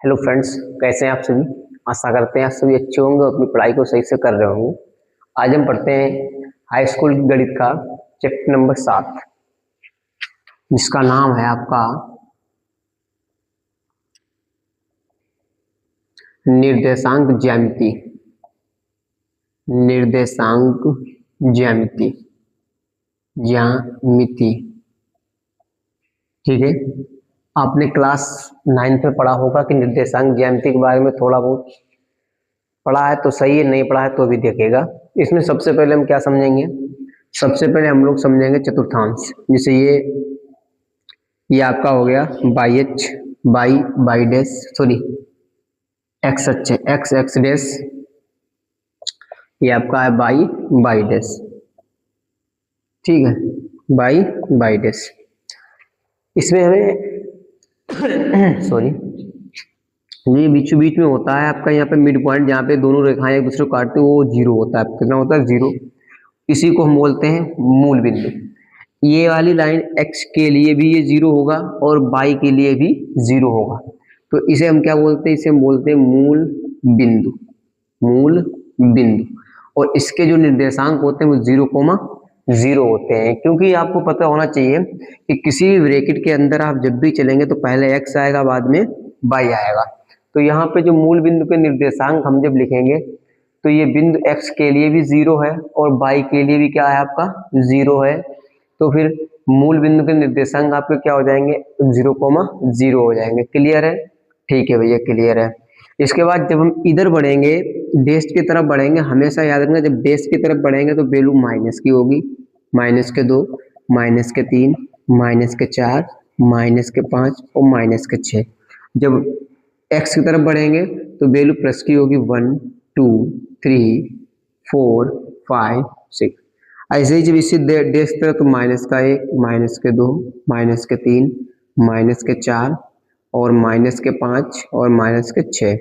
Hello friends, कैसे हैं आप सभी। आशा करते हैं आप सभी अच्छे होंगे और अपनी पढ़ाई को सही से कर रहे होंगे। आज हम पढ़ते हैं हाई स्कूल गणित का चैप्टर नंबर 7, जिसका नाम है आपका निर्देशांक ज्यामिति। निर्देशांक ज्यामिति ज्यामिति ठीक है। आपने क्लास 9 में पढ़ा होगा कि निर्देशांक ज्यामिति के बारे में थोड़ा बहुत पढ़ा है तो सही है, नहीं पढ़ा है तो भी देखेगा। इसमें सबसे पहले हम क्या समझेंगे, सबसे पहले हम लोग समझेंगे चतुर्थांश। जैसे ये आपका हो गया by H by dash sorry x अच्छे एक्स एक्स डैश, ये आपका है बाई डैश, ठीक है, बाई डैश। इसमें हमें सॉरी ये बीचों बीच में होता है आपका यहाँ पे मिड पॉइंट, जहाँ पे दोनों रेखाएं एक दूसरे को काटते हैं, वो जीरो होता है। कितना होता है? जीरो। इसी को हम बोलते हैं मूल बिंदु। ये वाली लाइन x के लिए भी ये जीरो होगा और y के लिए भी जीरो होगा, तो इसे हम क्या बोलते हैं? इसे हम बोलते हैं मूल बिंदु। मूल बिंदु। और इसके जो निर्देशांक होते हैं वो 0,0 होते हैं, क्योंकि आपको पता होना चाहिए कि किसी भी ब्रैकेट के अंदर आप जब भी चलेंगे तो पहले x आएगा, बाद में y आएगा। तो यहाँ पे जो मूल बिंदु के निर्देशांक हम जब लिखेंगे तो ये बिंदु x के लिए भी 0 है और y के लिए भी क्या है? आपका 0 है। तो फिर मूल बिंदु के निर्देशांक आपके क्या हो जाएंगे? 0,0 हो जाएंगे। क्लियर है? ठीक है भैया, क्लियर है। इसके बाद जब हम इधर बढ़ेंगे, डैश की तरफ बढ़ेंगे, हमेशा याद रखना जब डैश की तरफ बढ़ेंगे तो वैल्यू माइनस की होगी। -2, -3, -4, -5 और -6। जब x की तरफ बढ़ेंगे तो वैल्यू प्लस की होगी 1, 2, 3, 4, 5, 6। ऐसे ही जब इसी डैश तरफ तो -1, -2, -3, -4 और -5 और -6,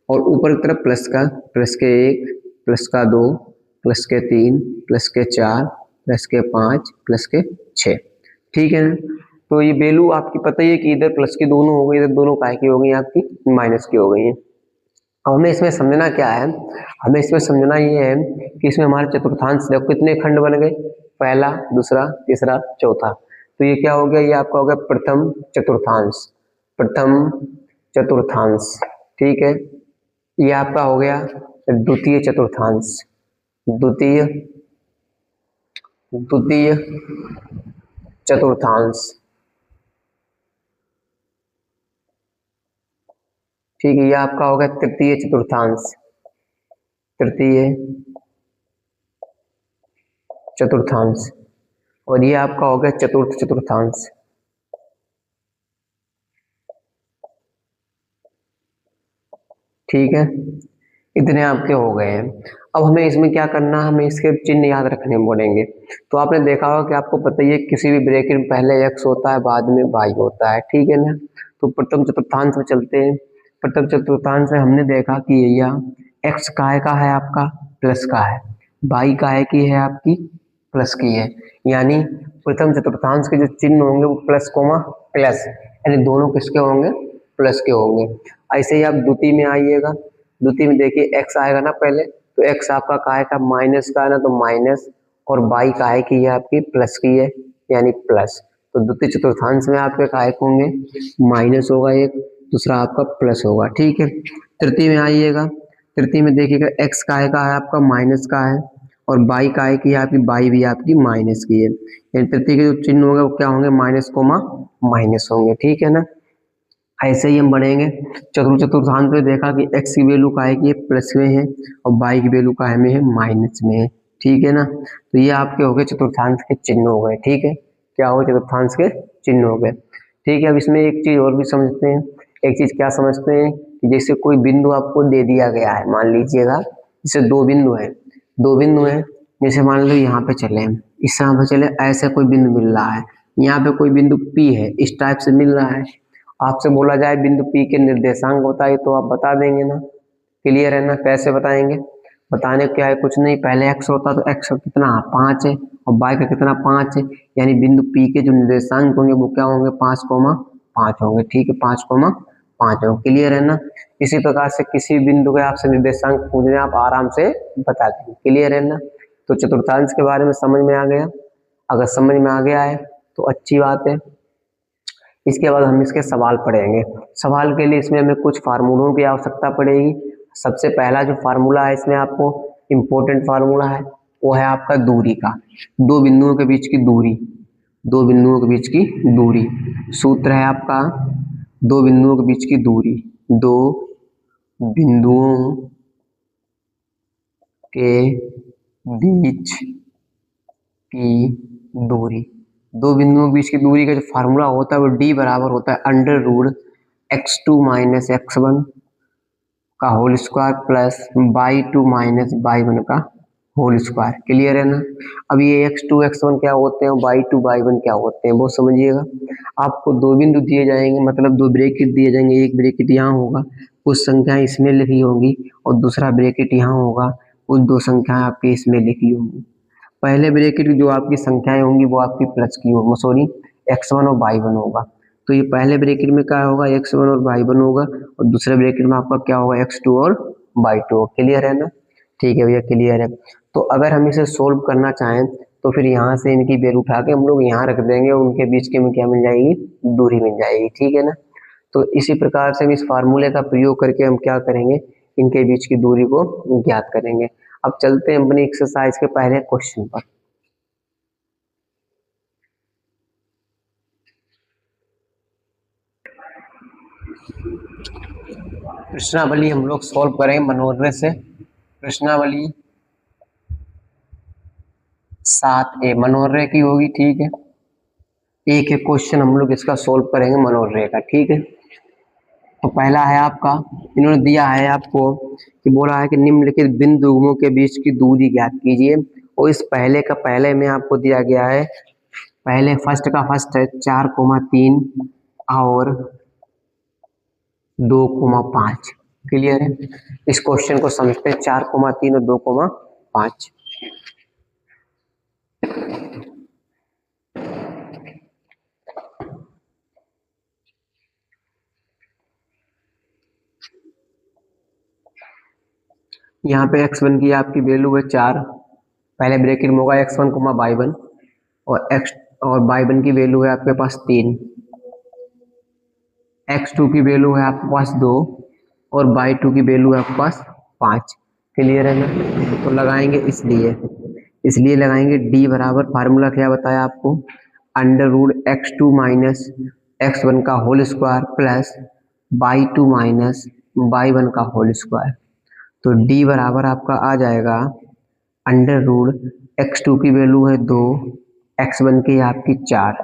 और ऊपर की तरफ प्लस का +1, +2, +3, +4, +5, ठीक है ना। तो ये वैल्यू आपकी पता ही है कि इधर प्लस की दोनों हो गई, इधर दोनों काय की हो गई, आपकी माइनस की हो गई है। अब हमें इसमें समझना क्या है? हमें इसमें समझना ये है कि इसमें हमारे चतुर्थांश देखो कितने खंड बन गए, पहला, दूसरा, तीसरा, चौथा। तो ये क्या हो गया? ये आपका हो गया प्रथम चतुर्थांश। प्रथम चतुर्थांश, ठीक है। ये आपका हो गया द्वितीय चतुर्थांश। द्वितीय चतुर्थांश, ठीक है। ये आपका हो गया तृतीय चतुर्थांश। तृतीय चतुर्थांश। और ये आपका हो गया चतुर्थ चतुर्थांश। ठीक है, इतने आपके हो गए हैं। अब हमें इसमें क्या करना है? हमें इसके चिन्ह याद रखने बोलेंगे। तो आपने देखा होगा कि आपको पता ही है किसी भी ब्रैकेट में पहले x होता है, बाद में y होता है, ठीक है ना। तो प्रथम चतुर्थांश में चलते हैं। प्रथम चतुर्थांश में हमने देखा कि यहाँ x काय का है? आपका प्लस का है। y काय की है? आपकी प्लस की है। यानी प्रथम चतुर्थांश के जो चिन्ह होंगे वो प्लस कोमा प्लस, यानी दोनों किसके होंगे? प्लस के होंगे। ऐसे ही आप द्वितीय में आइएगा। द्वितीय में देखिए x आएगा ना पहले, तो x आपका काय का? माइनस का है ना, तो माइनस, और y काय की है? आपकी प्लस की है, यानी प्लस। तो द्वितीय चतुर्थांश में आपके काय होंगे? माइनस होगा एक, दूसरा आपका प्लस होगा, ठीक है। तृतीय में आइएगा। तृतीय में देखिएगा x काय का है? आपका माइनस का है, और y काय की है? आपकी y भी आपकी माइनस की है। यानी तृतीय के जो चिन्ह होंगे वो क्या होंगे? माइनस कोमा माइनस होंगे, ठीक है ना। ऐसे ही हम बढ़ेंगे। चतुर्थांश में देखा कि x की वैल्यू काय की है? प्लस में है, और y की वैल्यू काय में है? माइनस में है, ठीक है ना। तो ये आपके हो गए चतुर्थांश के चिन्ह हो गए, ठीक है। क्या हो गए? चतुर्थांश के चिन्ह हो गए, ठीक है। अब इसमें एक चीज और भी समझते हैं। एक चीज क्या समझते हैं कि जैसे कोई बिंदु आपको दे दिया गया है, मान लीजिएगा जैसे दो बिंदु है, जैसे मान लो यहाँ पे चले, इस यहाँ पे चले, ऐसे कोई बिंदु मिल रहा है, यहाँ पे कोई बिंदु P है, इस टाइप से मिल रहा है। आपसे बोला जाए बिंदु P के निर्देशांक बताइए, तो आप बता देंगे ना? क्लियर है ना? कैसे बताएंगे? बताने क्या है, कुछ नहीं, पहले x होता तो x कितना 5 है और y का कितना 5 है, यानी बिंदु P के जो निर्देशांक होंगे वो क्या होंगे? 5,5 होंगे, ठीक है, 5,5 5 होगा। क्लियर है ना। इसी प्रकार से किसी बिंदु के आपसे निर्देशांक पूछने आप आराम से बता देंगे। क्लियर है ना। तो चतुर्थांश के बारे में समझ में आ गया। अगर समझ में आ गया है तो अच्छी बात है। इसके बाद हम इसके सवाल पढ़ेंगे। सवाल के लिए इसमें हमें कुछ फार्मूलों की आवश्यकता पड़ेगी। सबसे पहला जो फार्मूला है इसमें आपको इम्पोर्टेंट फार्मूला है वो है आपका दूरी का, दो बिंदुओं के बीच की दूरी, दो बिंदुओं के बीच की दूरी। सूत्र है आपका दो बिंदुओं के बीच की दूरी, दो बिंदुओं के बीच की दूरी। दो बिंदुओं के बीच की दूरी का जो फार्मूला होता है वो डी बराबर होता है under root x2 minus x1 का whole square plus y2 minus y1 का होल स्क्वायर। क्लियर है ना। अब ये x2 x1 क्या होते हैं, y2 y1 क्या होते हैं वो समझिएगा। आपको दो बिंदु दिए जाएंगे, मतलब दो ब्रैकेट दिए जाएंगे। एक ब्रैकेट यहाँ होगा, कुछ संख्याएं इसमें लिखी होंगी, और दूसरा ब्रैकेट यहाँ होगा, कुछ दो संख्याएं आपकी इसमें लिखी होंगी। पहले ब्रैकेट की जो आपकी संख्याएं होंगी वो आपकी प्लस की होगी, सॉरी x1 और y1 होगा। तो ये पहले ब्रैकेट में क्या होगा, x1 और y1 होगा, और दूसरे ब्रैकेट में आपका क्या होगा, x2 और y2। क्लियर है ना। ठीक है भैया, क्लियर है। तो अगर हम इसे सोल्व करना चाहें तो फिर यहाँ से इनकी वैल्यू उठा के हम लोग यहाँ रख देंगे, और उनके बीच के में क्या मिल जाएगी, दूरी मिल जाएगी। ठीक है ना। तो इसी प्रकार से हम इस फार्मूले का प्रयोग करके हम क्या करेंगे, इनके बीच की दूरी को ज्ञात करेंगे। अब चलते हैं अपनी एक्सरसाइज के पहले क्वेश्चन पर। प्रश्नावली हम लोग सॉल्व करेंगे मनोरय से। प्रश्नावली 7A मनोरय की होगी। ठीक है, एक एक क्वेश्चन हम लोग इसका सॉल्व करेंगे मनोरय का। ठीक है। तो पहला है आपका, इन्होंने दिया है आपको कि बोला है कि निम्नलिखित बिंदुओं के बीच की दूरी ज्ञात कीजिए, और इस पहले का पहले में आपको दिया गया है, पहले फर्स्ट का फर्स्ट है 4,3 और 2,5। क्लियर है। इस क्वेश्चन को समझते हैं, 4,3 और 2,5। यहाँ पे x1 की आपकी वैल्यू है 4, पहले ब्रैकेट में होगा x1, y1, और y1 की वैल्यू है आपके पास 3, x2 की वैल्यू है आपके पास 2, और y2 की वैल्यू है आपके पास 5। क्लियर है ना। तो लगाएंगे, इसलिए लगाएंगे d बराबर, फार्मूला क्या बताया आपको, under root x2 minus x1 का whole square plus y2 minus y1 का होल स्क्वायर। तो d बराबर आपका आ जाएगा अंडर रूट x2 की वैल्यू है 2, x1 की आपकी 4,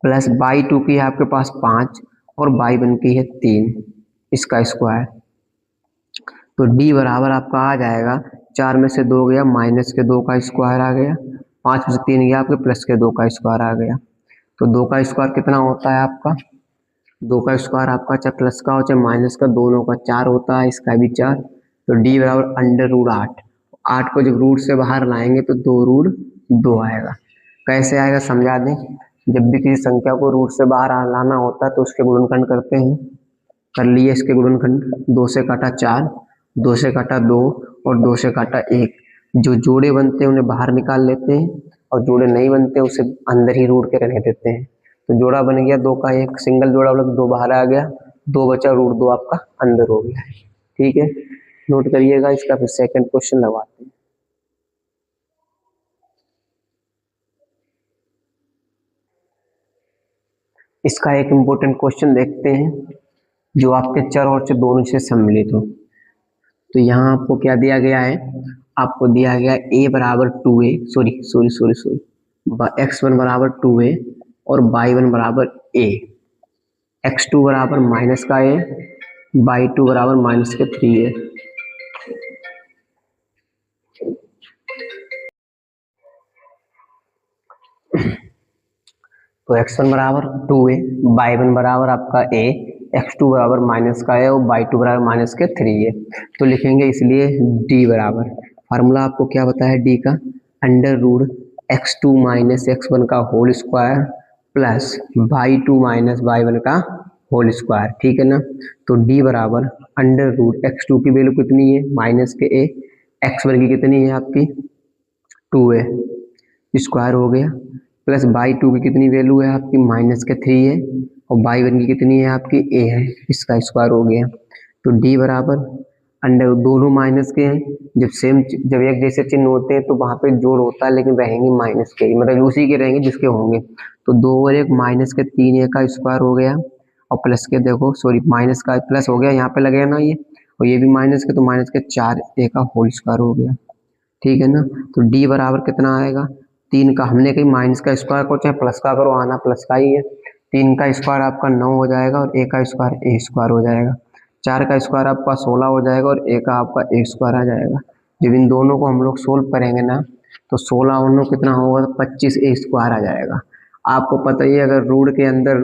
प्लस y2 की है आपके पास 5, और y1 की है 3, इसका स्क्वायर। तो d बराबर आपका आ जाएगा, 4 में से 2 गया, माइनस के 2 का स्क्वायर आ गया, 5 में से 3 गया आपके प्लस के 2 का स्क्वायर आ गया। तो 2 का स्क्वायर कितना होता है आपका, 2 का स्क्वायर आपका चाहे प्लस का हो चाहे माइनस का, दोनों का 4 होता है, इसका भी 4। तो d बराबर अंडर रूट 8। 8 को जब रूट से बाहर लाएंगे तो 2 रूट 2 आएगा। कैसे आएगा समझा दें। जब भी किसी संख्या को रूट से बाहर लाना होता है तो उसके गुणनखंड करते हैं। कर लिए इसके गुणनखंड, 2 से काटा 4, 2 से काटा 2, और 2 से काटा 1। जो जोड़े बनते हैं उन्हें बाहर निकाल लेते हैं, और जोड़े नहीं बनते उसे अंदर ही रूट के रहने देते हैं। तो जोड़ा बन गया 2 का 1, सिंगल जोड़ा वाला 2 बाहर आ गया, 2 बचा, रूट 2 आपका अंदर हो गया। ठीक है, नोट करिएगा इसका। फिर सेकंड क्वेश्चन लगवाते हैं। इसका एक इम्पोर्टेंट क्वेश्चन देखते हैं जो आपके चर और चर दोनों से सम्मिलित हो। तो यहाँ आपको क्या दिया गया है, आपको दिया गया a बराबर 2a, सॉरी x1 बराबर 2a और y1 बराबर a, x2 बराबर माइनस का a, y2 बराबर माइनस के 3a। तो x1 बराबर 2a, y1 बराबर आपका a, x2 बराबर माइनस का है, और y2 बराबर माइनस के 3a। तो लिखेंगे इसलिए d बराबर, फार्मूला आपको क्या बताया है d का, under root x2 minus x1 का whole square plus y2 minus y1 का होल स्क्वायर, ठीक है ना। तो डी बराबर अंडर रूट x2 की वैल्यू कितनी है माइनस के a, x1 की कितनी है आपकी 2 है, स्क्वायर हो गया, प्लस बाई 2 की कितनी वैल्यू है आपकी माइनस के 3 है, और बाई 1 की कितनी है आपकी a है, इसका स्क्वायर हो गया। तो d बराबर अंडर, दोनों माइनस के हैं, जब एक जैसे चिन्ह होते हैं तो वहां पे जोड़ होता है, लेकिन रहेंगे माइनस के, मतलब उसी के रहेंगे जिसके होंगे। तो 2 और 1 माइनस के 3 a का स्क्वायर हो गया, और प्लस के देखो सॉरी माइनस का प्लस हो गया, यहाँ पे लगेगा ना ये, और ये भी माइनस के, तो माइनस के 4 a का होल स्क्वायर हो गया, ठीक है ना। तो d बराबर कितना आएगा 3 का, हमने कहीं माइनस का स्क्वायर को चाहे प्लस का करो, आना प्लस का ही है। 3 का स्क्वायर आपका 9 हो जाएगा, और a का स्क्वायर a स्क्वायर हो जाएगा। 4 का स्क्वायर आपका 16 हो जाएगा, और a का आपका a स्क्वायर आ जाएगा। जब इन दोनों को हम लोग सोल्व करेंगे ना, तो 16 और 9 कितना होगा, 25 a स्क्वायर आ जाएगा। आपको पता ही है, अगर रूट के अंदर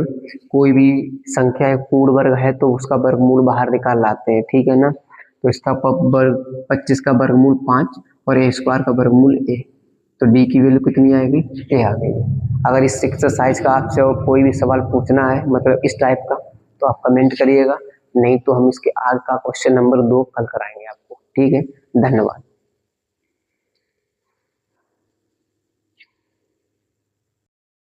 कोई भी संख्या एक पूर्ण वर्ग है तो उसका वर्गमूल बाहर निकाल लाते हैं, ठीक है ना। तो इसका वर्ग 25 का वर्गमूल 5, और a स्क्वायर का वर्गमूल a। तो d की वैल्यू कितनी आएगी, a आ गई। अगर इस एक्सरसाइज का आपसे और कोई भी सवाल पूछना है, मतलब इस टाइप का, तो आप कमेंट करिएगा, नहीं तो हम इसके आगे का क्वेश्चन नंबर 2 कल कराएंगे आपको, ठीक है। धन्यवाद।